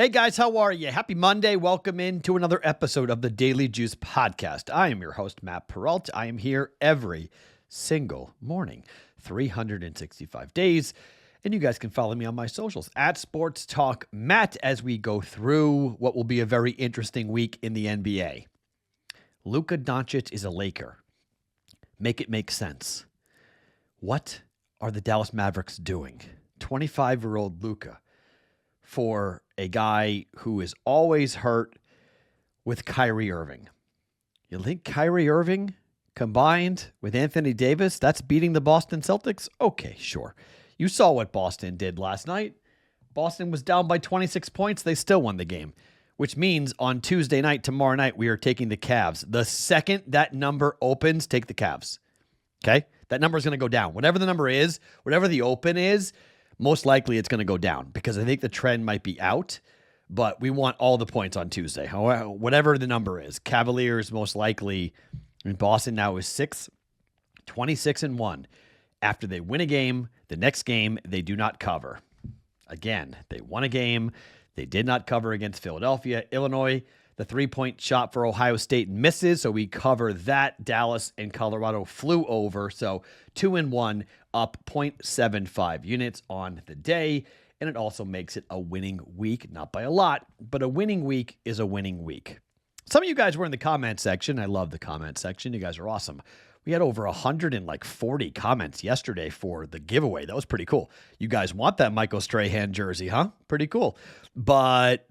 Hey guys, how are you? Happy Monday. Welcome into another episode of the Daily Juice Podcast. I am your host, Matt Perrault. I am here every single morning, 365 days. And you guys can follow me on my socials at Sports Talk Matt as we go through what will be a very interesting week in the NBA. Luka Doncic is a Laker. Make it make sense. What are the Dallas Mavericks doing? 25-year-old Luka for a guy who is always hurt with Kyrie Irving. You think Kyrie Irving combined with Anthony Davis, that's beating the Boston Celtics? Okay, sure. You saw what Boston did last night. Boston was down by 26 points. They still won the game, which means on Tuesday night, tomorrow night, we are taking the Cavs. The second that number opens, take the Cavs. Okay? That number is going to go down. Whatever the number is, whatever the open is, most likely it's going to go down because I think the trend might be out, but we want all the points on Tuesday. However, whatever the number is, Cavaliers most likely, in Boston now is 26-1. After they win a game, the next game, they do not cover. Again, they won a game. They did not cover against Philadelphia. Illinois, the three-point shot for Ohio State misses, so we cover that. Dallas and Colorado flew over, so 2-1, up 0.75 units on the day, and it also makes it a winning week. Not by a lot, but a winning week is a winning week. Some of you guys were in the comment section. I love the comment section. You guys are awesome. We had over 140 comments yesterday for the giveaway. That was pretty cool. You guys want that Michael Strahan jersey, huh? Pretty cool. But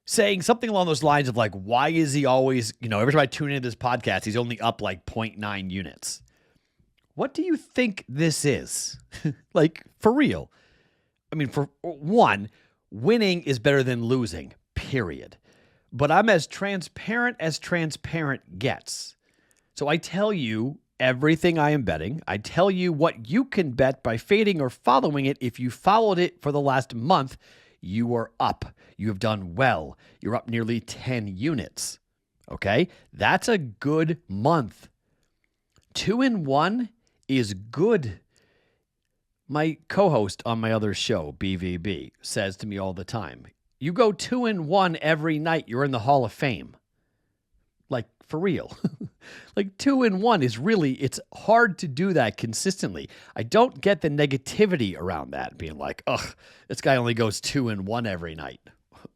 saying something along those lines of like, why is he always, every time I tune into this podcast, he's only up like 0.9 units. What do you think this is? Like, for real. I mean, for one, winning is better than losing, period. But I'm as transparent gets. So I tell you everything I am betting. I tell you what you can bet by fading or following it. If you followed it for the last month, you are up. You have done well. You're up nearly 10 units. Okay? That's a good month. 2-1 is good. My co-host on my other show, BVB, says to me all the time, you go 2-1 every night, you're in the Hall of Fame. Like, for real. Like, 2-1 is really, it's hard to do that consistently. I don't get the negativity around that, being like, ugh, this guy only goes 2-1 every night.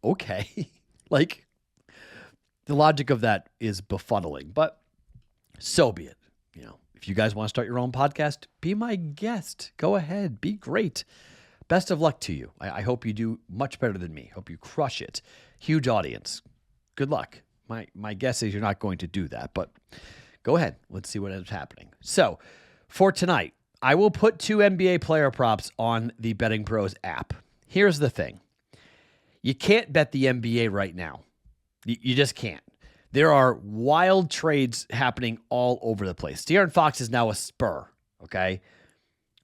Okay. Like, the logic of that is befuddling, but so be it. If you guys want to start your own podcast, be my guest. Go ahead. Be great. Best of luck to you. I hope you do much better than me. Hope you crush it. Huge audience. Good luck. My guess is you're not going to do that, but go ahead. Let's see what ends up happening. So for tonight, I will put 2 NBA player props on the BettingPros app. Here's the thing. You can't bet the NBA right now. You just can't. There are wild trades happening all over the place. De'Aaron Fox is now a Spur, okay?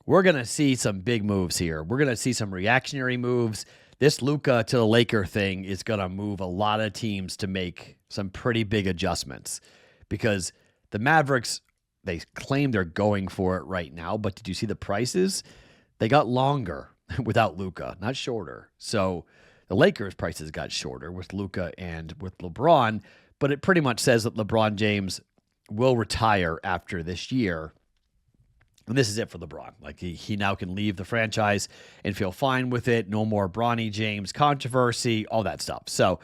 We're going to see some big moves here. We're going to see some reactionary moves. This Luka to the Laker thing is going to move a lot of teams to make some pretty big adjustments because the Mavericks, they claim they're going for it right now, but did you see the prices? They got longer without Luka, not shorter. So the Lakers' prices got shorter with Luka and with LeBron, but it pretty much says that LeBron James will retire after this year. And this is it for LeBron. Like he now can leave the franchise and feel fine with it. No more Bronny James controversy, all that stuff. So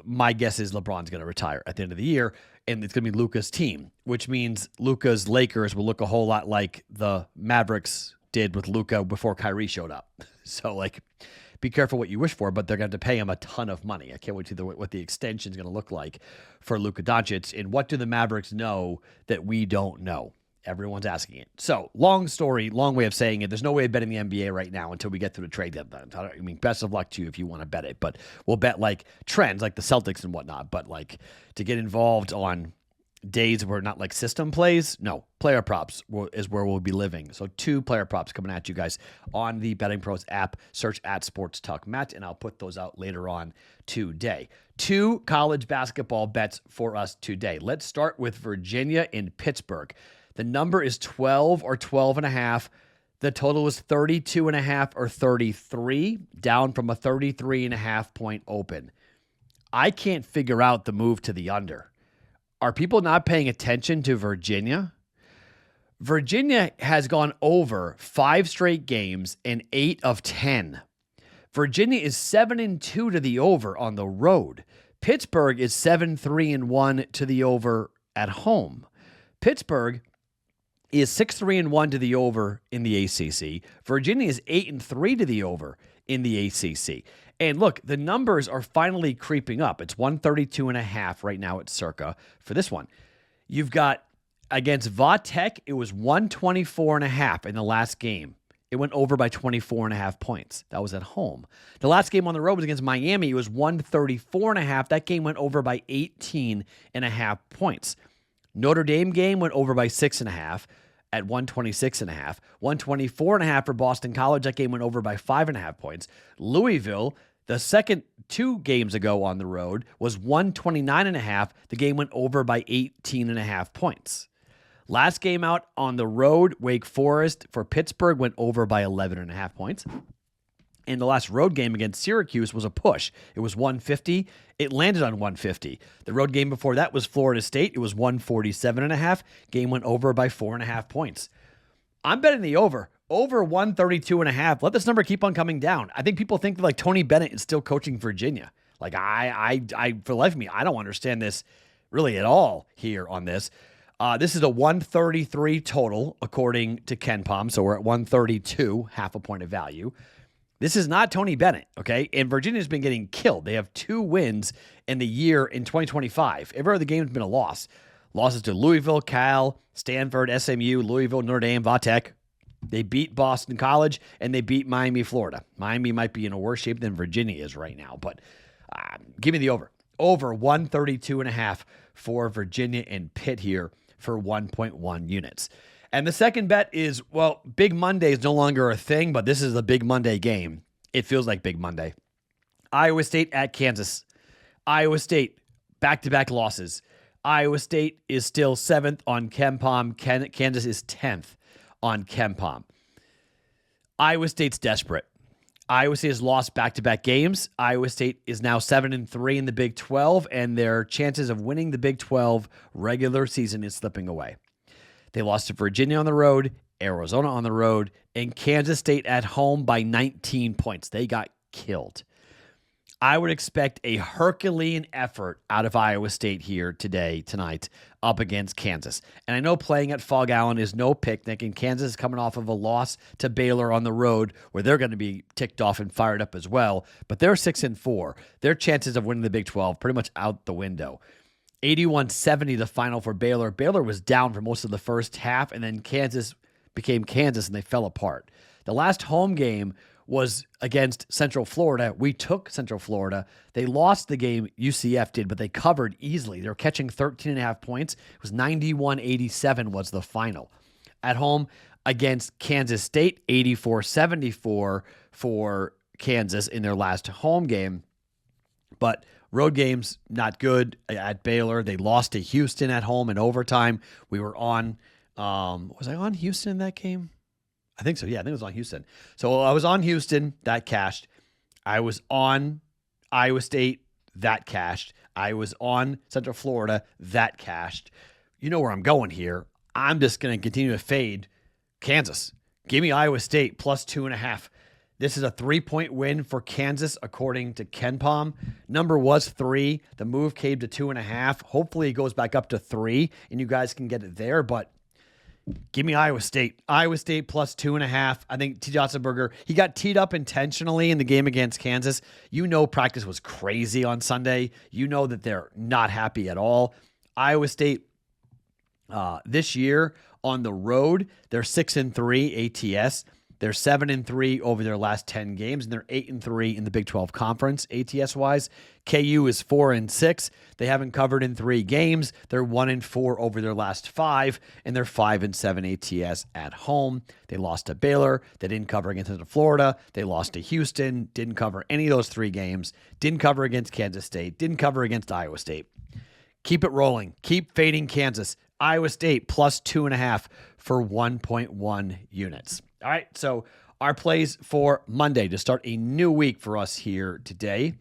my guess is LeBron's going to retire at the end of the year, and it's going to be Luka's team, which means Luka's Lakers will look a whole lot like the Mavericks did with Luka before Kyrie showed up. So, be careful what you wish for, but they're going to pay him a ton of money. I can't wait to see what the extension is going to look like for Luka Doncic. And what do the Mavericks know that we don't know? Everyone's asking it. So, long story, long way of saying it. There's no way of betting the NBA right now until we get through the trade deadline. I mean, best of luck to you if you want to bet it. But we'll bet trends like the Celtics and whatnot. But to get involved on days where not system plays, no, player props is where we'll be living. So 2 player props coming at you guys on the BettingPros app. Search at Sports Talk Matt, and I'll put those out later on today. 2 college basketball bets for us today. Let's start with Virginia and Pittsburgh. The number is 12 or 12.5. The total was 32.5 or 33, down from a 33.5 point open. I can't figure out the move to the under. Are people not paying attention to Virginia? Virginia has gone over 5 straight games in 8 of 10. Virginia is 7-2 to the over on the road. Pittsburgh is 7-3-1 to the over at home. Pittsburgh is 6-3-1 to the over in the ACC. Virginia is 8-3 to the over in the ACC. And look, the numbers are finally creeping up. It's 132.5 right now at Circa for this one. You've got against Vatech, it was 124.5 in the last game. It went over by 24.5 points. That was at home. The last game on the road was against Miami. It was 134.5. That game went over by 18.5 points. Notre Dame game went over by 6.5 at 126.5. 124.5 for Boston College. That game went over by 5.5 points. Louisville, the second 2 games ago on the road, was 129.5. The game went over by 18.5 points. Last game out on the road, Wake Forest for Pittsburgh went over by 11.5 points. And the last road game against Syracuse was a push. It was 150. It landed on 150. The road game before that was Florida State. It was 147.5. Game went over by 4.5 points. I'm betting the over. Over 132.5. Let this number keep on coming down. I think people think that like Tony Bennett is still coaching Virginia. Like I for the life of me, I don't understand this really at all here on this. This is a 133 total according to KenPom. So we're at 132, half a point of value. This is not Tony Bennett, okay? And Virginia's been getting killed. They have 2 wins in the year in 2025. Every other game's been a loss. Losses to Louisville, Cal, Stanford, SMU, Louisville, Notre Dame, Vatech. They beat Boston College, and they beat Miami, Florida. Miami might be in a worse shape than Virginia is right now, but give me the over. Over 132.5 for Virginia and Pitt here for 1.1 units. And the second bet is, well, Big Monday is no longer a thing, but this is a Big Monday game. It feels like Big Monday. Iowa State at Kansas. Iowa State, back-to-back losses. Iowa State is still 7th on KenPom. Kansas is 10th on KenPom. Iowa State's desperate. Iowa State has lost back-to-back games. Iowa State is now 7-3 in the Big 12, and their chances of winning the Big 12 regular season is slipping away. They lost to Virginia on the road, Arizona on the road, and Kansas State at home by 19 points. They got killed. I would expect a Herculean effort out of Iowa State here tonight, up against Kansas. And I know playing at Fog Allen is no picnic, and Kansas is coming off of a loss to Baylor on the road, where they're going to be ticked off and fired up as well. But they're 6-4. Their chances of winning the Big 12 pretty much out the window. 81-70 the final for Baylor. Baylor was down for most of the first half, and then Kansas became Kansas, and they fell apart. The last home game was against Central Florida. We took Central Florida. They lost the game, UCF did, but they covered easily. They were catching 13.5 points. It was 91-87 was the final. At home against Kansas State, 84-74 for Kansas in their last home game. But road games, not good at Baylor. They lost to Houston at home in overtime. We were on, was I on Houston in that game? I think so. Yeah, I think it was on Houston. So I was on Houston. That cashed. I was on Iowa State. That cashed. I was on Central Florida. That cashed. You know where I'm going here. I'm just going to continue to fade Kansas. Give me Iowa State plus 2.5. This is a 3-point win for Kansas, according to KenPom. Number was 3. The move came to 2.5. Hopefully it goes back up to 3, and you guys can get it there. But give me Iowa State. Iowa State plus 2.5. I think T. Jotzenberger, he got teed up intentionally in the game against Kansas. You know practice was crazy on Sunday. You know that they're not happy at all. Iowa State this year on the road, they're 6-3 ATS. They're 7-3 over their last 10 games, and they're 8-3 in the Big 12 Conference, ATS-wise. KU is 4-6. They haven't covered in 3 games. They're 1-4 over their last 5, and they're 5-7 ATS at home. They lost to Baylor. They didn't cover against Florida. They lost to Houston. Didn't cover any of those 3 games. Didn't cover against Kansas State. Didn't cover against Iowa State. Keep it rolling. Keep fading Kansas. Iowa State plus 2.5 for 1.1 units. All right, so our plays for Monday to start a new week for us here today.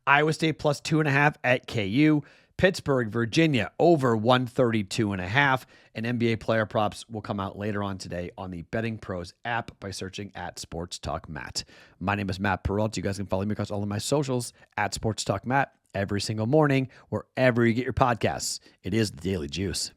Iowa State plus 2.5 at KU. Pittsburgh, Virginia over 132.5. And NBA player props will come out later on today on the BettingPros app by searching at Sports Talk Matt. My name is Matt Perrault. You guys can follow me across all of my socials at Sports Talk Matt every single morning, wherever you get your podcasts. It is the Daily Juice.